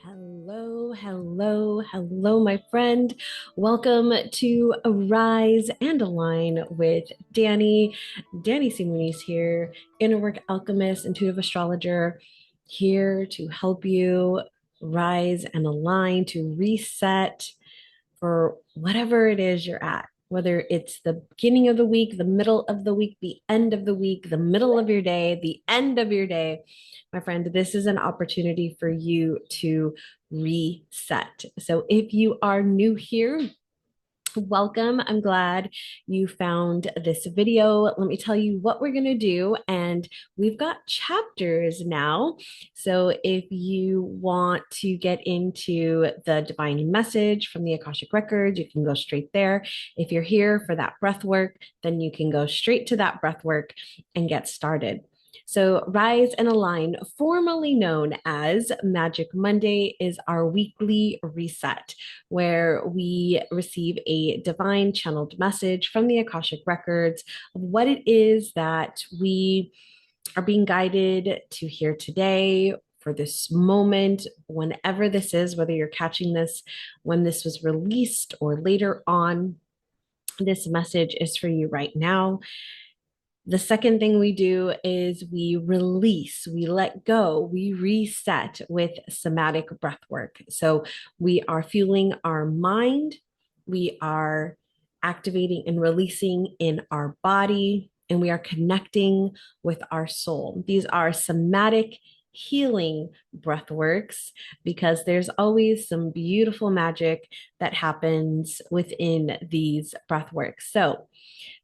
Hello, hello, hello, my friend. Welcome to Arise and Align with Danie C. Muniz here, inner work alchemist, intuitive astrologer, here to help you rise and align, to reset for whatever it is you're at, whether it's the beginning of the week, the middle of the week, the end of the week, the middle of your day, the end of your day. My friend, this is an opportunity for you to reset. So if you are new here, welcome. I'm glad you found this video. Let me tell you what we're going to do. And we've got chapters now. So if you want to get into the divine message from the Akashic Records, you can go straight there. If you're here for that breath work, then you can go straight to that breath work and get started. So, Rise and Align, formerly known as Magic Monday, is our weekly reset where we receive a divine channeled message from the Akashic Records of what it is that we are being guided to hear today for this moment, whenever this is, whether you're catching this when this was released or later on. This message is for you right now. The second thing we do is we release, we let go, we reset with somatic breathwork. So we are fueling our mind, we are activating and releasing in our body, and we are connecting with our soul. These are somatic healing breathworks because there's always some beautiful magic that happens within these breathworks. So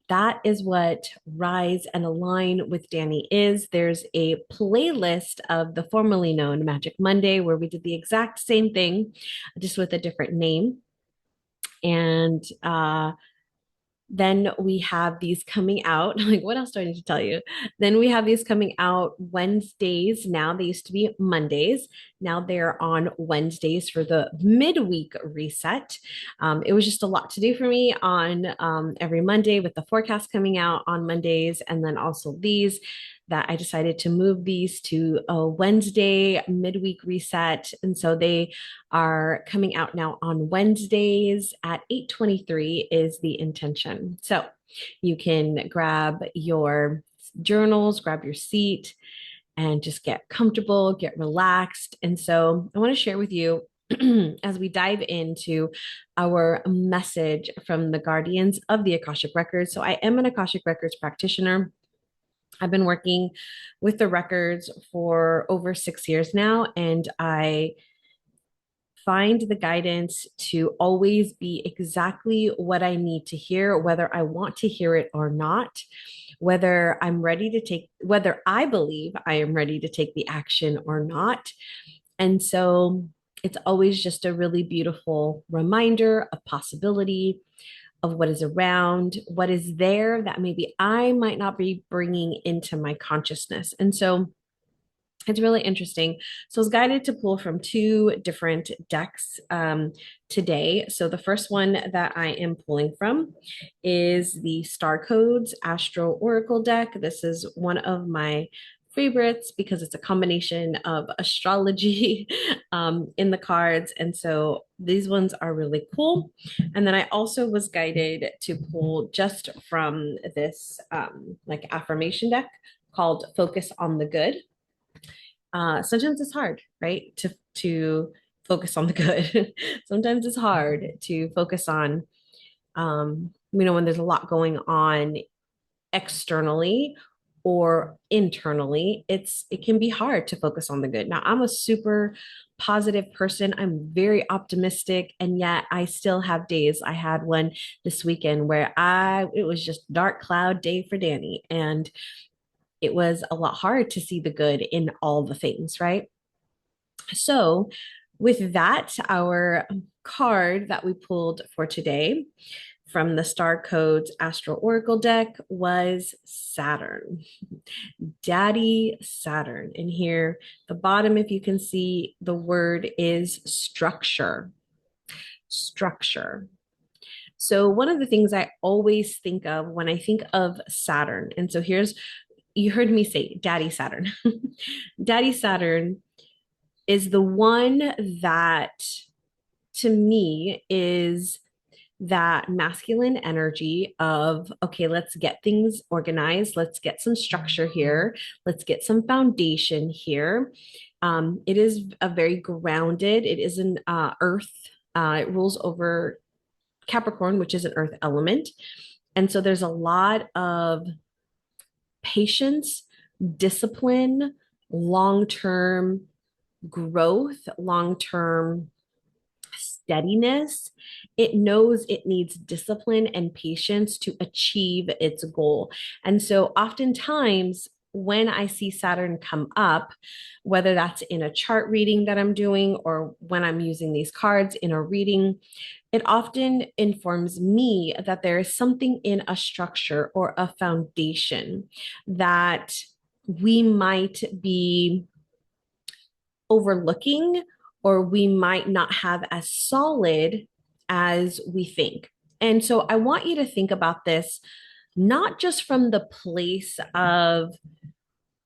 that is what Rise and Align with Danie is. There's a playlist of the formerly known Magic Monday where we did the exact same thing, just with a different name. And then we have these coming out. Like, what else do I need to tell you? Then we have these coming out Wednesdays. Now they used to be Mondays. Now they're on Wednesdays for the midweek reset. It was just a lot to do for me on every Monday with the forecast coming out on Mondays, and then also these that I decided to move these to a Wednesday midweek reset. And so they are coming out now on Wednesdays at 8:23 is the intention. So you can grab your journals, grab your seat, and just get comfortable, get relaxed. And so I want to share with you as we dive into our message from the guardians of the Akashic Records. So I am an Akashic Records practitioner. I've been working with the records for over 6 years now, and I find the guidance to always be exactly what I need to hear, whether I want to hear it or not, whether I believe I am ready to take the action or not. And so it's always just a really beautiful reminder of possibility, of what is around, what is there that maybe I might not be bringing into my consciousness. And so it's really interesting. So I was guided to pull from two different decks today. So the first one that I am pulling from is the Star Codes Astro Oracle deck. This is one of my favorites because it's a combination of astrology in the cards. And so these ones are really cool. And then I also was guided to pull just from this like affirmation deck called Focus on the Good. Sometimes it's hard, right? To focus on the good. Sometimes it's hard to focus on, when there's a lot going on externally or internally. It can be hard to focus on the good. Now, I'm a super positive person. I'm very optimistic, and yet I still have days. I had one this weekend where it was just dark cloud day for Danie, and it was a lot hard to see the good in all the things, right? So, with that, our card that we pulled for today from the Star Codes Astral Oracle deck was Saturn. Daddy Saturn. And here, the bottom, if you can see, the word is structure. Structure. So, one of the things I always think of when I think of Saturn, and so you heard me say Daddy Saturn. Daddy Saturn is the one that to me is that masculine energy of, okay, let's get things organized. Let's get some structure here. Let's get some foundation here. It is a very grounded, it is an earth, it rules over Capricorn, which is an earth element. And so there's a lot of patience, discipline, long term growth, long term steadiness. It knows it needs discipline and patience to achieve its goal. And so, oftentimes, when I see Saturn come up, whether that's in a chart reading that I'm doing or when I'm using these cards in a reading, it often informs me that there is something in a structure or a foundation that we might be overlooking or we might not have as solid as we think. And so I want you to think about this not just from the place of,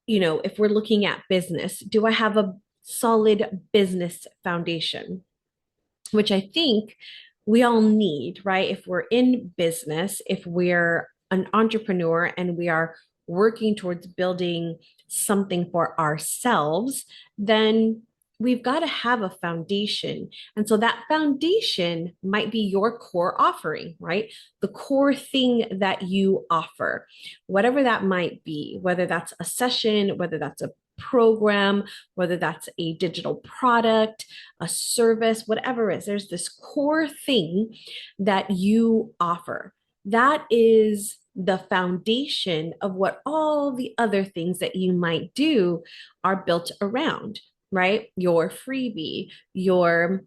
if we're looking at business, do I have a solid business foundation? Which I think we all need, right? If we're in business, if we're an entrepreneur and we are working towards building something for ourselves, then we've got to have a foundation. And so that foundation might be your core offering, right? The core thing that you offer, whatever that might be, whether that's a session, whether that's a program, whether that's a digital product, a service, whatever it is, there's this core thing that you offer. That is the foundation of what all the other things that you might do are built around, right? Your freebie, your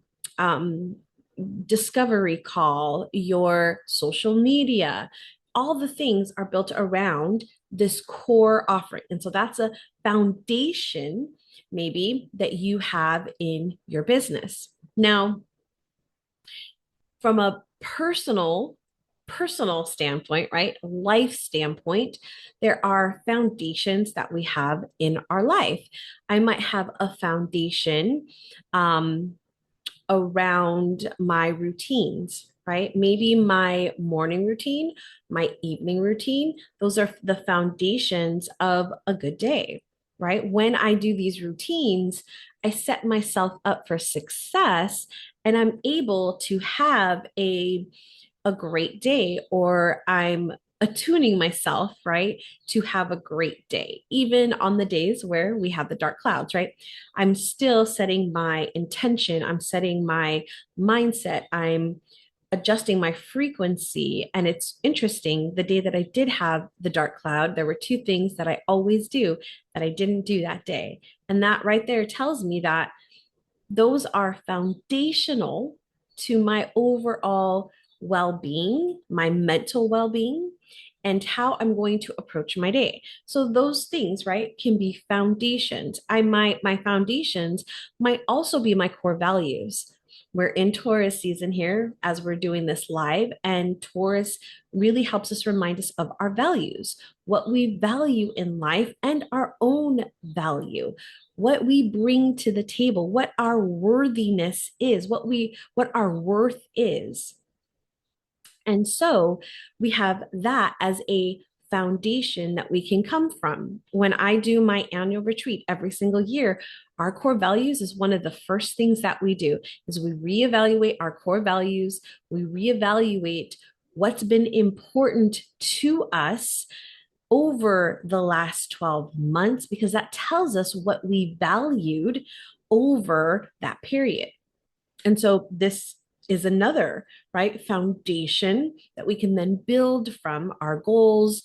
discovery call, your social media, all the things are built around this core offering. And so that's a foundation, maybe, that you have in your business. Now, from a personal standpoint, right? Life standpoint, there are foundations that we have in our life. I might have a foundation around my routines, right? Maybe my morning routine, my evening routine, those are the foundations of a good day, right? When I do these routines, I set myself up for success and I'm able to have a great day, or I'm attuning myself, right, to have a great day, even on the days where we have the dark clouds, right? I'm still setting my intention, I'm setting my mindset, I'm adjusting my frequency. And it's interesting, the day that I did have the dark cloud, there were two things that I always do that I didn't do that day. And that right there tells me that those are foundational to my overall well being, my mental well being, and how I'm going to approach my day. So those things, right, can be foundations. My foundations might also be my core values. We're in Taurus season here as we're doing this live, and Taurus really helps us remind us of our values, what we value in life, and our own value, what we bring to the table, what our worthiness is, what our worth is. And so we have that as a foundation that we can come from. When I do my annual retreat every single year, our core values is one of the first things that we do is we reevaluate our core values, we reevaluate what's been important to us over the last 12 months because that tells us what we valued over that period. And so this is another, right, foundation that we can then build from. Our goals,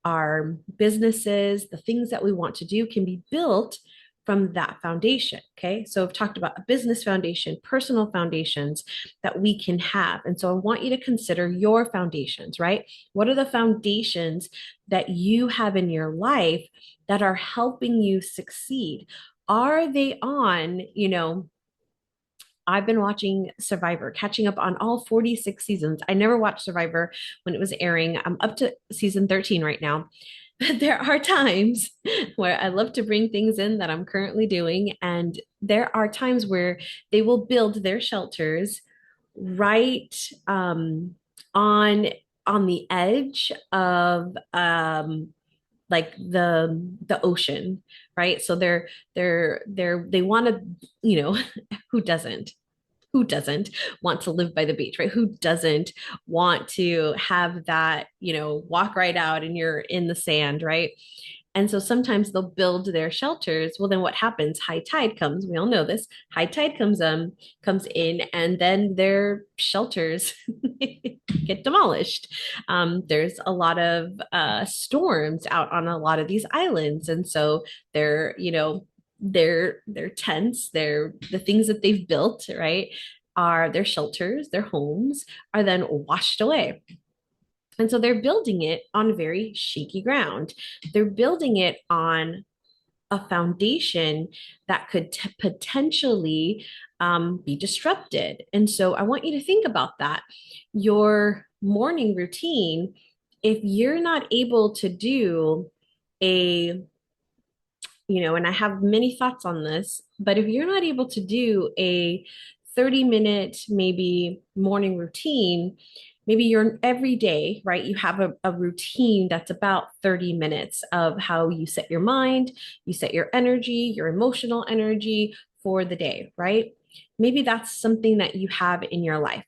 our businesses, the things that we want to do can be built from that foundation. Okay. So I've talked about a business foundation, personal foundations that we can have. And so I want you to consider your foundations, right? What are the foundations that you have in your life that are helping you succeed? Are they on, I've been watching Survivor, catching up on all 46 seasons. I never watched Survivor when it was airing. I'm up to season 13 right now. But there are times where I love to bring things in that I'm currently doing. And there are times where they will build their shelters right on on the edge of like the ocean, right? So they want to, you know, who doesn't? Who doesn't want to live by the beach, right? Who doesn't want to have that, walk right out and you're in the sand, right? And so sometimes they'll build their shelters. Well, then what happens? High tide comes. We all know this. High tide comes in, and then their shelters get demolished. There's a lot of storms out on a lot of these islands, and so they're their tents, the things that they've built, right, are their shelters, their homes are then washed away. And so they're building it on very shaky ground. They're building it on a foundation that could potentially be disrupted. And so I want you to think about that. Your morning routine, if you're not able to do a and I have many thoughts on this, but if you're not able to do a 30-minute, maybe morning routine, maybe you're every day, right? You have a routine that's about 30 minutes of how you set your mind, you set your energy, your emotional energy for the day, right? Maybe that's something that you have in your life.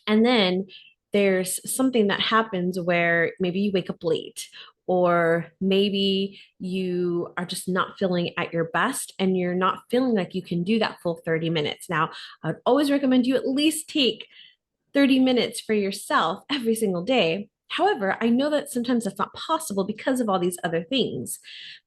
And then there's something that happens where maybe you wake up late, or maybe you are just not feeling at your best and you're not feeling like you can do that full 30 minutes. Now, I would always recommend you at least take 30 minutes for yourself every single day. However, I know that sometimes that's not possible because of all these other things.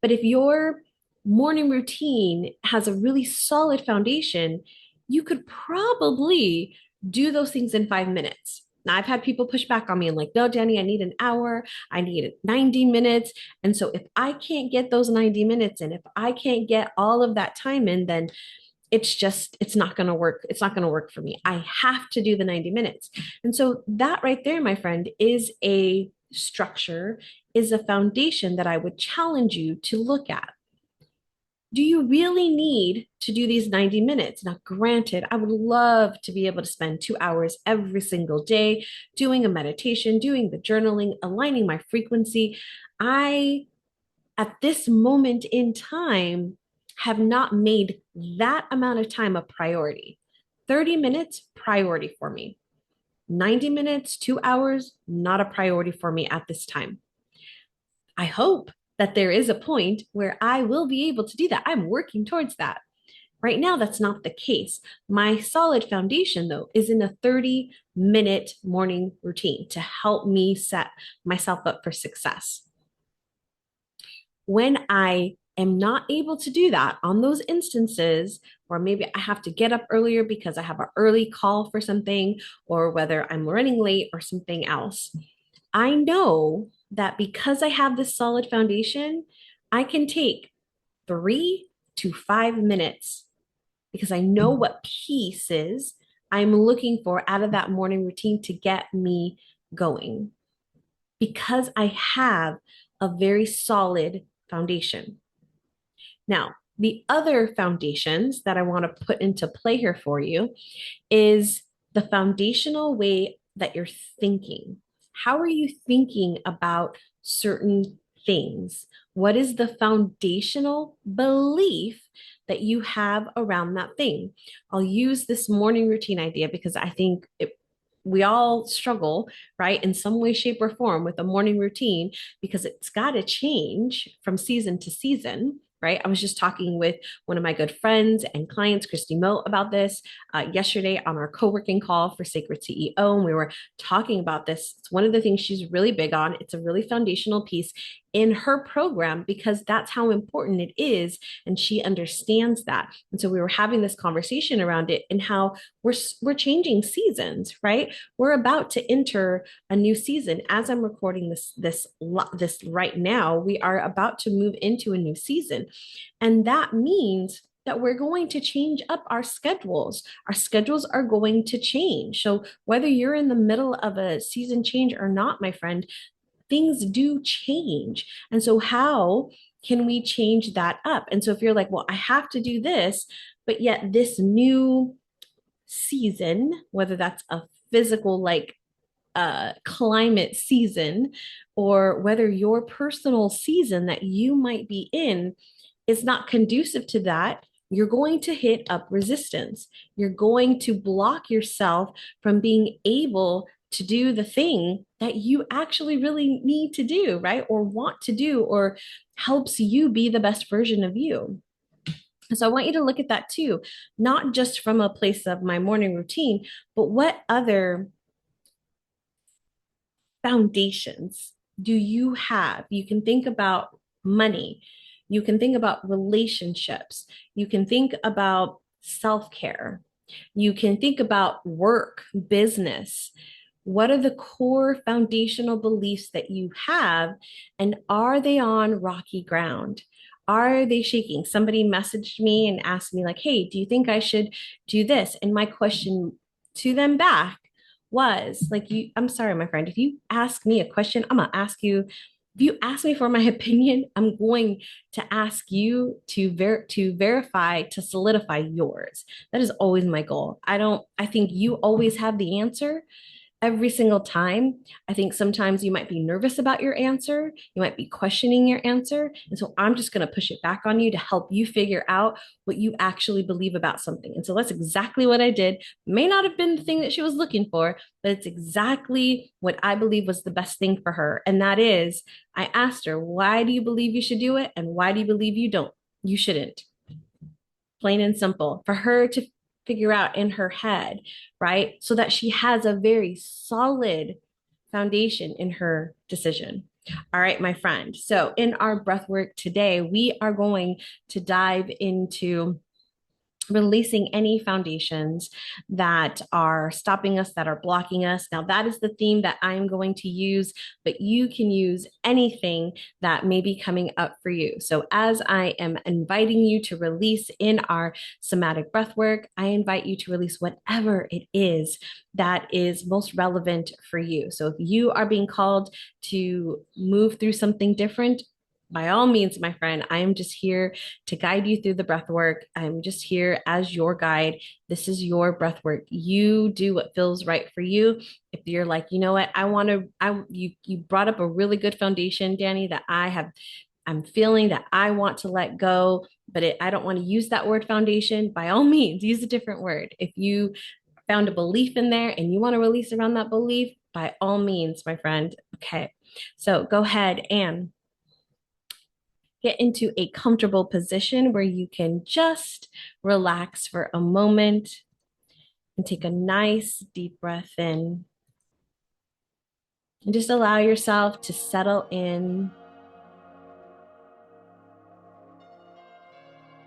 But if your morning routine has a really solid foundation, you could probably do those things in 5 minutes. Now, I've had people push back on me and like, no, Danie, I need an hour. I need 90 minutes. And so if I can't get those 90 minutes in, if I can't get all of that time in, then it's not going to work. It's not going to work for me. I have to do the 90 minutes. And so that right there, my friend, is a structure, is a foundation that I would challenge you to look at. Do you really need to do these 90 minutes? Now, granted, I would love to be able to spend 2 hours every single day doing a meditation, doing the journaling, aligning my frequency. At this moment in time, have not made that amount of time a priority. 30 minutes, priority for me. 90 minutes, 2 hours, not a priority for me at this time. I hope that there is a point where I will be able to do that. I'm working towards that. Right now, that's not the case. My solid foundation, though, is in a 30-minute morning routine to help me set myself up for success. When I am not able to do that on those instances, or maybe I have to get up earlier because I have an early call for something, or whether I'm running late or something else, I know that because I have this solid foundation, I can take 3 to 5 minutes because I know what pieces I'm looking for out of that morning routine to get me going. Because I have a very solid foundation. Now, the other foundations that I want to put into play here for you is the foundational way that you're thinking. How are you thinking about certain things? What is the foundational belief that you have around that thing? I'll use this morning routine idea because I think we all struggle, right, in some way, shape, or form with a morning routine because it's got to change from season to season. Right. I was just talking with one of my good friends and clients, Christy Moe, about this yesterday on our co-working call for Sacred CEO. And we were talking about this. It's one of the things she's really big on. It's a really foundational piece in her program because that's how important it is. And she understands that. And so we were having this conversation around it and how we're changing seasons, right? We're about to enter a new season. As I'm recording this right now, we are about to move into a new season. And that means that we're going to change up our schedules. Our schedules are going to change. So whether you're in the middle of a season change or not, my friend, things do change. And so how can we change that up? And so if you're like, well, I have to do this, but yet this new season, whether that's a physical like climate season, or whether your personal season that you might be in is not conducive to that, you're going to hit up resistance. You're going to block yourself from being able to do the thing that you actually really need to do, right? Or want to do, or helps you be the best version of you. So I want you to look at that too, not just from a place of my morning routine, but what other foundations do you have? You can think about money. You can think about relationships. You can think about self care. You can think about work, business. What are the core foundational beliefs that you have? And are they on rocky ground? Are they shaking? Somebody messaged me and asked me, like, hey, do you think I should do this? And my question to them back was like, I'm sorry, my friend, if you ask me a question, I'm gonna ask you. If you ask me for my opinion, I'm going to ask you to verify, to solidify yours. That is always my goal. I think you always have the answer every single time. I think sometimes you might be nervous about your answer. You might be questioning your answer. And so I'm just going to push it back on you to help you figure out what you actually believe about something. And so that's exactly what I did. May not have been the thing that she was looking for, but it's exactly what I believe was the best thing for her. And that is, I asked her, why do you believe you should do it? And why do you believe you shouldn't? Plain and simple. For her to figure out in her head, right? So that she has a very solid foundation in her decision. All right, my friend. So, in our breath work today, we are going to dive into releasing any foundations that are stopping us, that are blocking us. Now, that is the theme that I'm going to use, but you can use anything that may be coming up for you. So, as I am inviting you to release in our somatic breathwork, I invite you to release whatever it is that is most relevant for you. So, if you are being called to move through something different, by all means, my friend, I am just here to guide you through the breath work. I'm just here as your guide. This is your breath work. You do what feels right for you. If you're like, you know what, you brought up a really good foundation, Danie, that I'm feeling that I want to let go, but I don't want to use that word foundation. By all means, use a different word. If you found a belief in there and you want to release around that belief, by all means, my friend. Okay. So go ahead and get into a comfortable position where you can just relax for a moment and take a nice deep breath in. And just allow yourself to settle in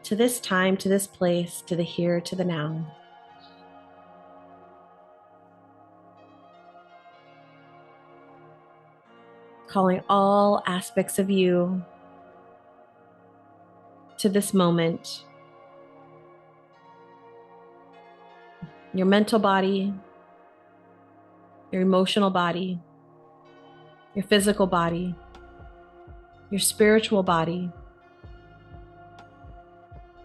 to this time, to this place, to the here, to the now. Calling all aspects of you to this moment. Your mental body, your emotional body, your physical body, your spiritual body,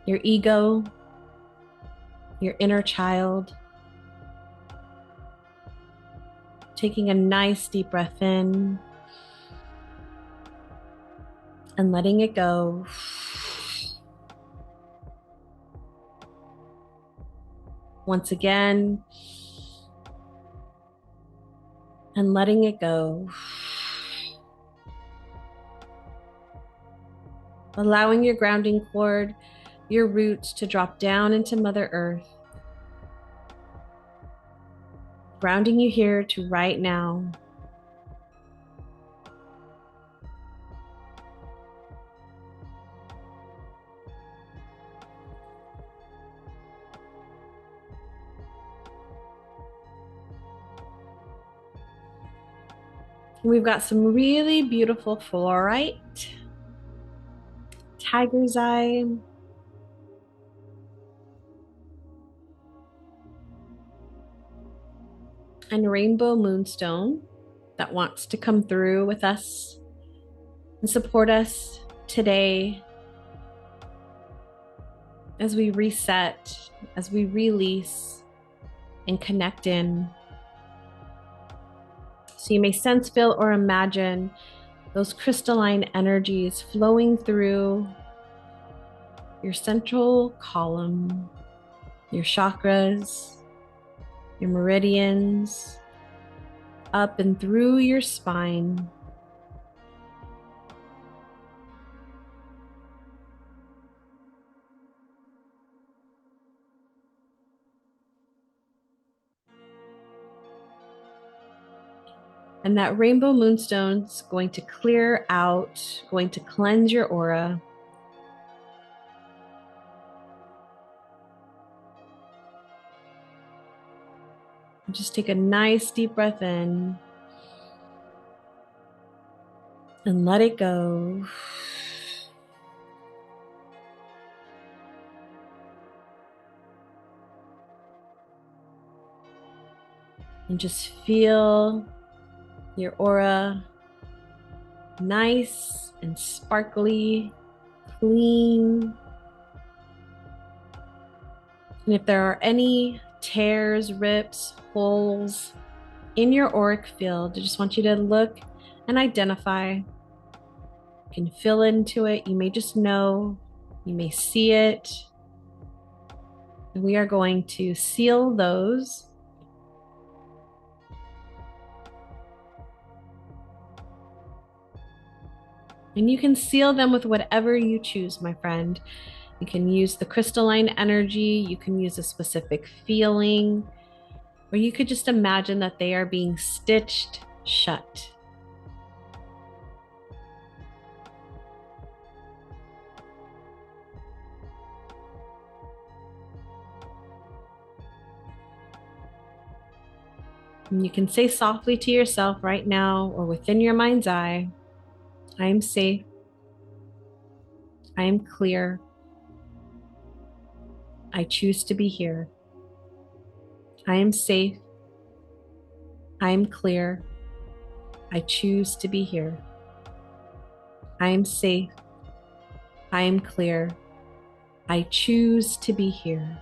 your ego, your inner child. Taking a nice deep breath in and letting it go. Once again, and letting it go. Allowing your grounding cord, your roots to drop down into Mother Earth. Grounding you here to right now. We've got some really beautiful fluorite, tiger's eye, and rainbow moonstone that wants to come through with us and support us today as we reset, as we release and connect in. So you may sense, feel, or imagine those crystalline energies flowing through your central column, your chakras, your meridians, up and through your spine. And that rainbow moonstone's going to clear out, going to cleanse your aura. Just take a nice deep breath in and let it go. And just feel your aura nice and sparkly, clean. And if there are any tears, rips, holes in your auric field, I just want you to look and identify. You can fill into it. You may just know, you may see it. And we are going to seal those. And you can seal them with whatever you choose, my friend. You can use the crystalline energy, you can use a specific feeling, or you could just imagine that they are being stitched shut. And you can say softly to yourself right now or within your mind's eye, I am safe. I am clear. I choose to be here. I am safe. I am clear. I choose to be here. I am safe. I am clear. I choose to be here.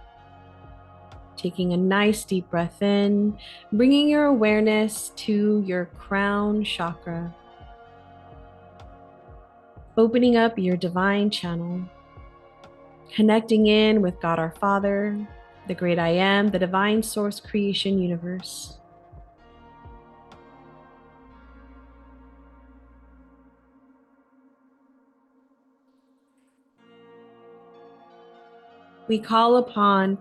Taking a nice deep breath in, bringing your awareness to your crown chakra. Opening up your divine channel. Connecting in with God our Father, the great I am, the divine source creation universe. We call upon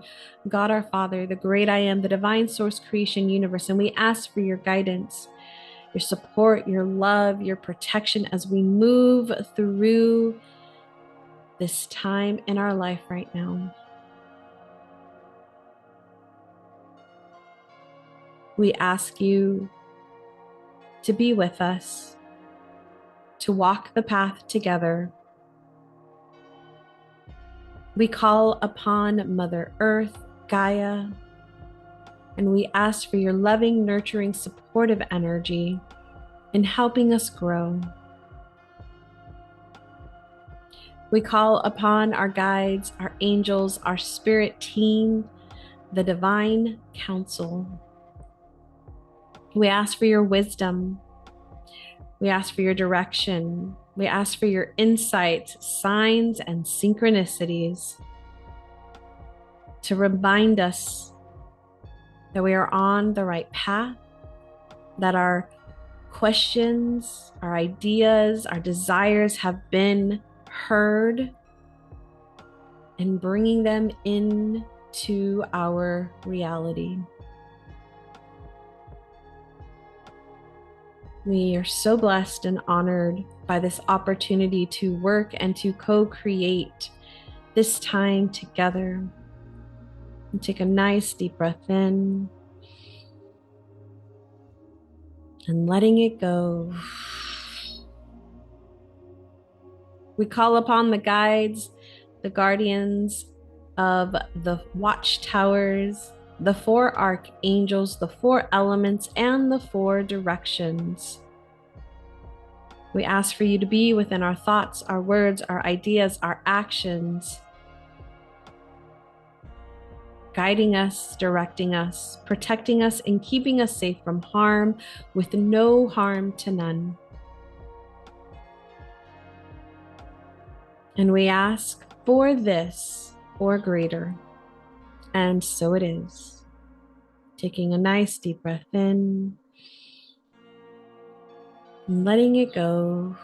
God our Father, the great I am, the divine source creation universe, and we ask for your guidance, your support, your love, your protection as we move through this time in our life right now. We ask you to be with us, to walk the path together. We call upon Mother Earth, Gaia, and we ask for your loving, nurturing, supportive energy in helping us grow. We call upon our guides, our angels, our spirit team, the divine council. We ask for your wisdom. We ask for your direction. We ask for your insights, signs, and synchronicities to remind us that we are on the right path, that our questions, our ideas, our desires have been heard, and bringing them into our reality. We are so blessed and honored by this opportunity to work and to co-create this time together. And take a nice deep breath in and letting it go. We call upon the guides, the guardians of the watchtowers, the 4 archangels, the 4 elements, and the 4 directions. We ask for you to be within our thoughts, our words, our ideas, our actions, guiding us, directing us, protecting us, and keeping us safe from harm, with no harm to none. And we ask for this or greater. And so it is. Taking a nice deep breath in and letting it go.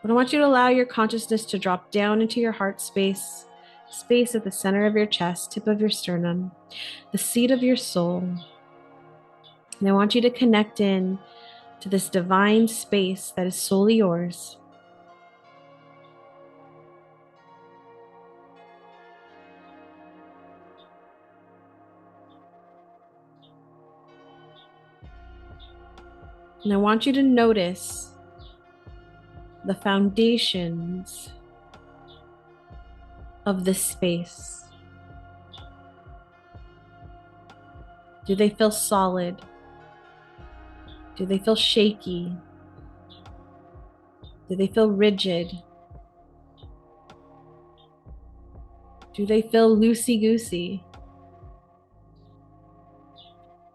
But I want you to allow your consciousness to drop down into your heart space at the center of your chest, tip of your sternum, the seat of your soul. And I want you to connect in to this divine space that is solely yours. And I want you to notice the foundations of this space. Do they feel solid? Do they feel shaky? Do they feel rigid? Do they feel loosey-goosey?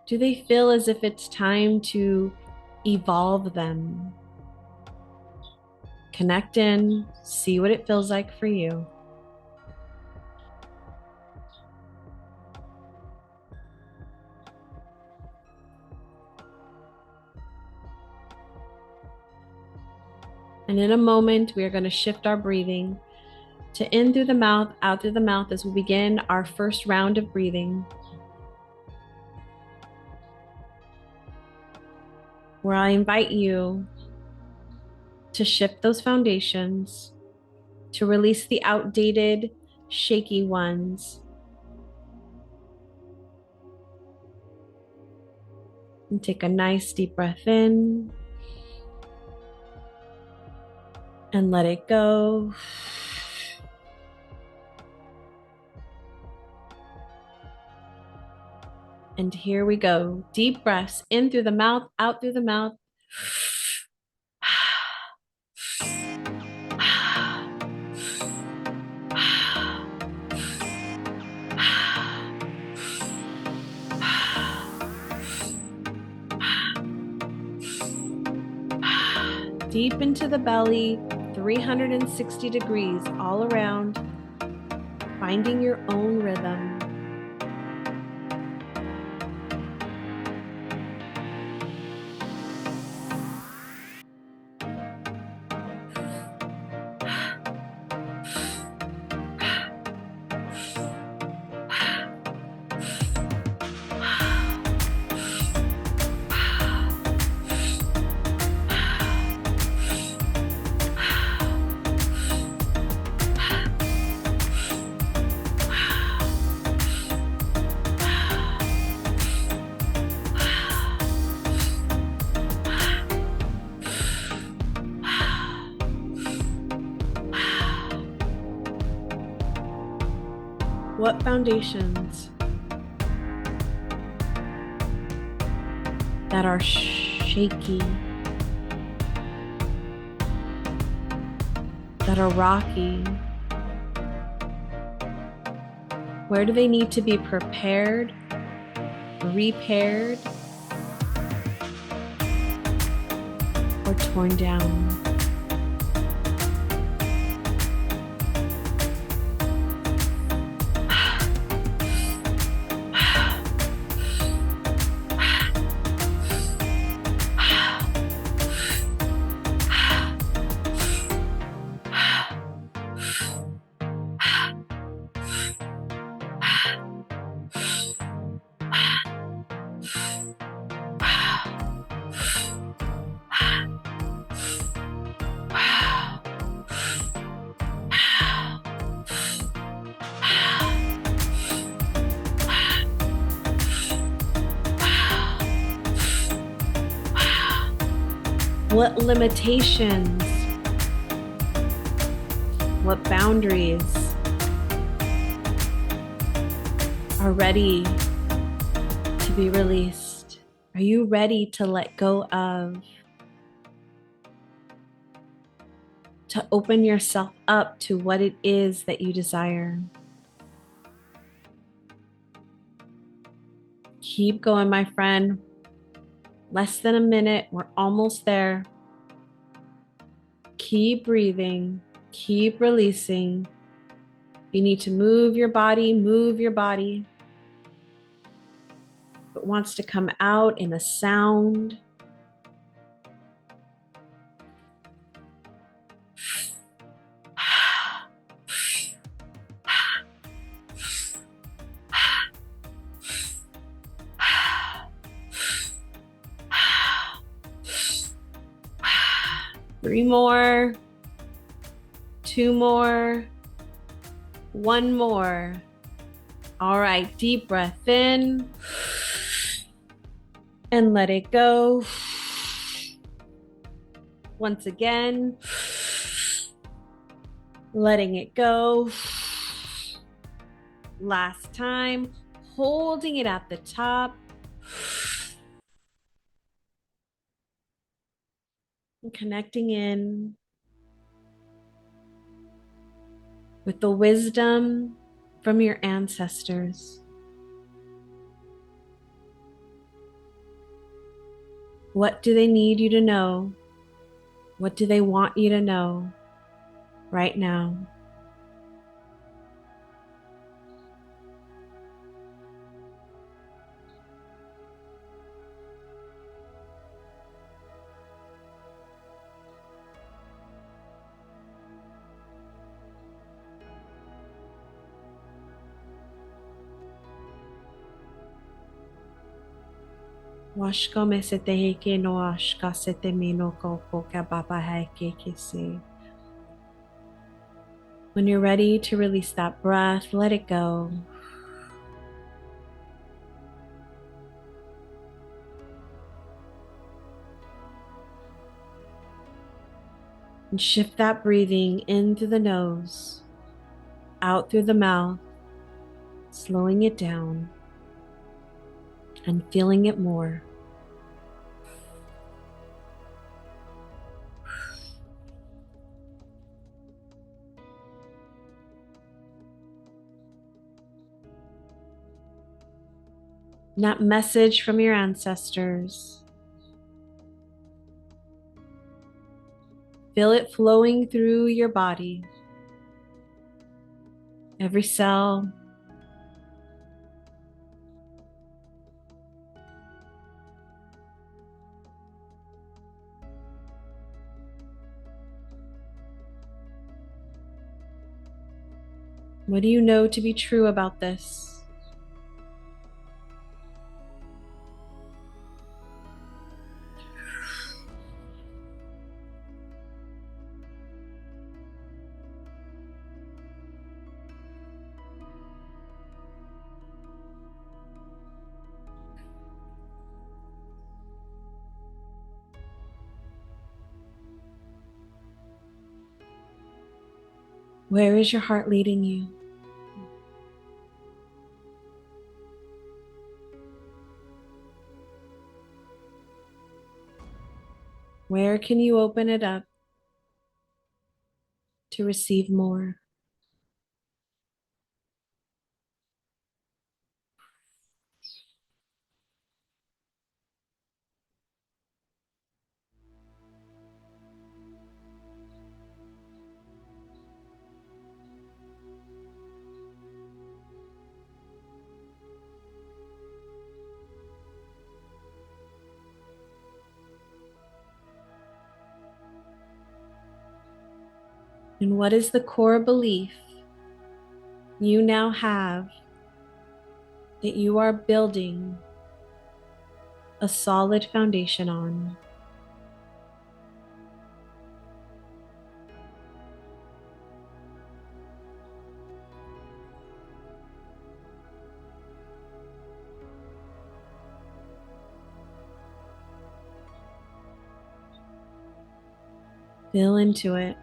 Do they feel as if it's time to evolve them? Connect in, see what it feels like for you. And in a moment, we are going to shift our breathing to in through the mouth, out through the mouth as we begin our first round of breathing, where I invite you to shift those foundations, to release the outdated, shaky ones, and take a nice deep breath in and let it go. And here we go. Deep breaths in through the mouth, out through the mouth. Deep into the belly, 360 degrees all around, finding your own rhythm. What foundations that are shaky, that are rocky? Where do they need to be prepared, repaired, or torn down? What limitations, what boundaries are ready to be released? Are you ready to let go of? To open yourself up to what it is that you desire? Keep going, my friend. Less than a minute. We're almost there. Keep breathing. Keep releasing. You need to move your body, move your body. If it wants to come out in a sound, three more, two more, one more. All right, deep breath in and let it go. Once again, letting it go. Last time, holding it at the top. And connecting in with the wisdom from your ancestors. What do they need you to know? What do they want you to know right now? Washkome sete heke no ashka sete mino koko kababa heke kese. When you're ready to release that breath, let it go. And shift that breathing in through the nose, out through the mouth, slowing it down and feeling it more. And that message from your ancestors, feel it flowing through your body, every cell. What do you know to be true about this? Where is your heart leading you? Where can you open it up to receive more? And what is the core belief you now have that you are building a solid foundation on? Feel into it.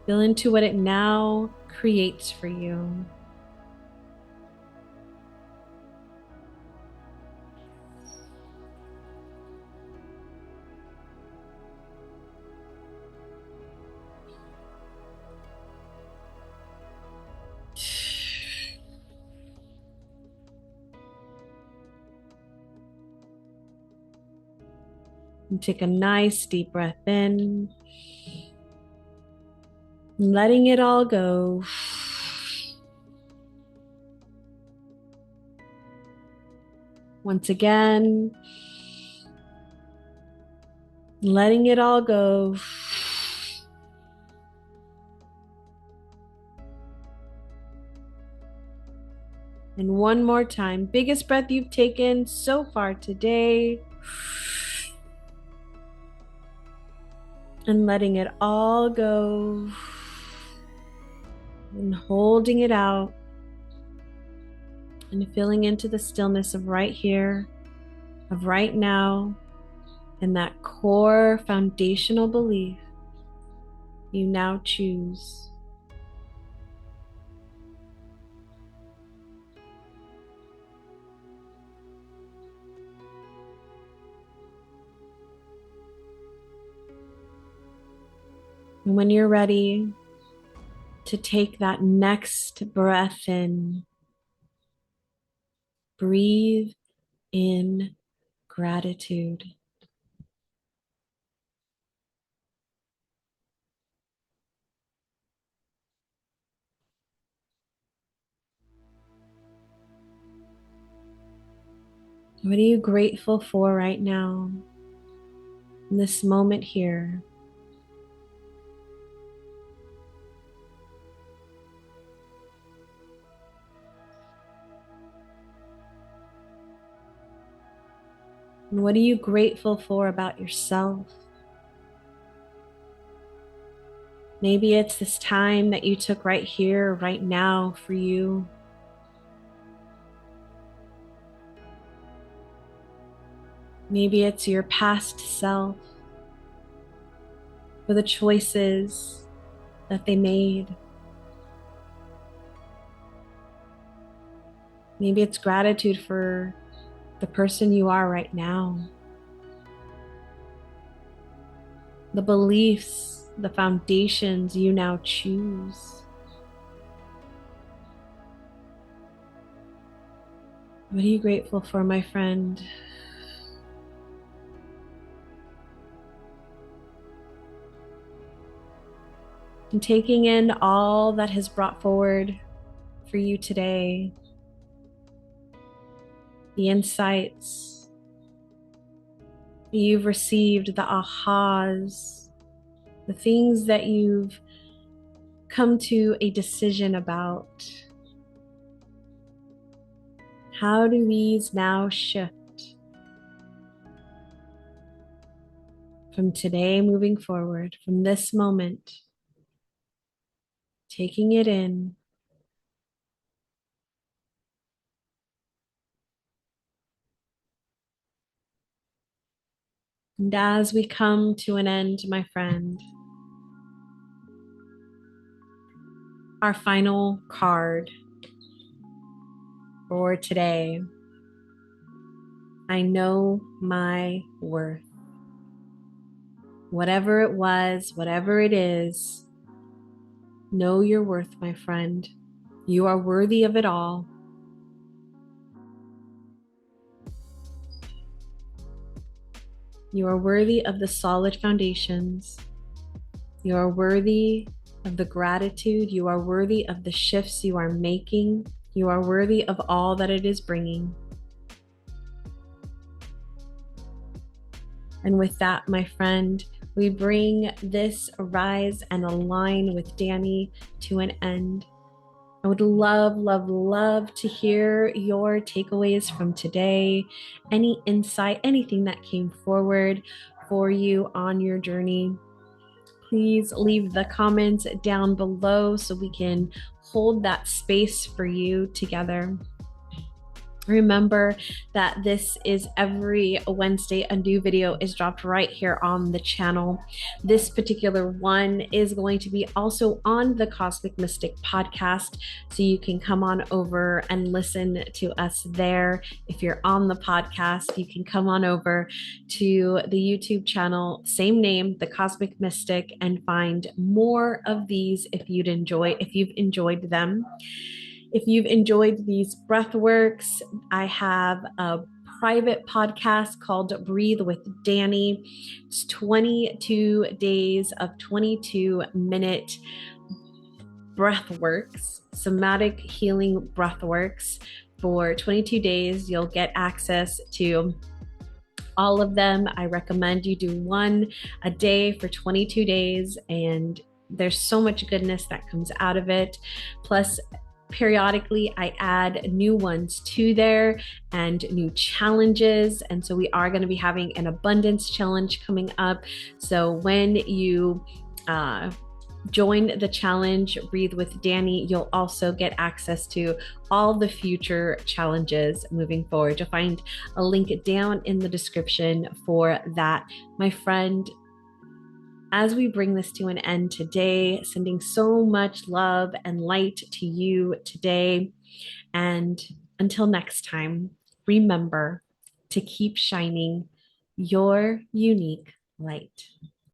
Feel into what it now creates for you. And take a nice deep breath in, letting it all go. Once again, letting it all go. And one more time, biggest breath you've taken so far today. And letting it all go. And holding it out. And feeling into the stillness of right here, of right now, and that core foundational belief you now choose. And when you're ready to take that next breath in, breathe in gratitude. What are you grateful for right now, in this moment here? And what are you grateful for about yourself? Maybe it's this time that you took right here, right now for you. Maybe it's your past self, for the choices that they made. Maybe it's gratitude for the person you are right now. The beliefs, the foundations you now choose. What are you grateful for, my friend? And taking in all that has brought forward for you today, the insights you've received, the ahas, the things that you've come to a decision about. How do these now shift from today moving forward, from this moment, taking it in? And as we come to an end, my friend, our final card for today, I know my worth. Whatever it was, whatever it is, know your worth, my friend. You are worthy of it all. You are worthy of the solid foundations. You are worthy of the gratitude. You are worthy of the shifts you are making. You are worthy of all that it is bringing. And with that, my friend, we bring this Rise and Align with Danie to an end. I would love, love, love to hear your takeaways from today, any insight, anything that came forward for you on your journey. Please leave the comments down below so we can hold that space for you together. Remember that this is every Wednesday, a new video is dropped right here on the channel. This particular one is going to be also on the Cosmic Mystic podcast, so you can come on over and listen to us there. If you're on the podcast, you can come on over to the YouTube channel, same name, the Cosmic Mystic, and find more of these if you've enjoyed them. If you've enjoyed these breath works, I have a private podcast called Breathe with Danie. It's 22 days of 22-minute breath works, somatic healing breath works. For 22 days, you'll get access to all of them. I recommend you do one a day for 22 days, and there's so much goodness that comes out of it. Plus, periodically I add new ones to there and new challenges. And so we are going to be having an abundance challenge coming up. So when you join the challenge, Breathe with Danie, you'll also get access to all the future challenges moving forward. You'll find a link down in the description for that, my friend. As we bring this to an end today, sending so much love and light to you today. And until next time, remember to keep shining your unique light.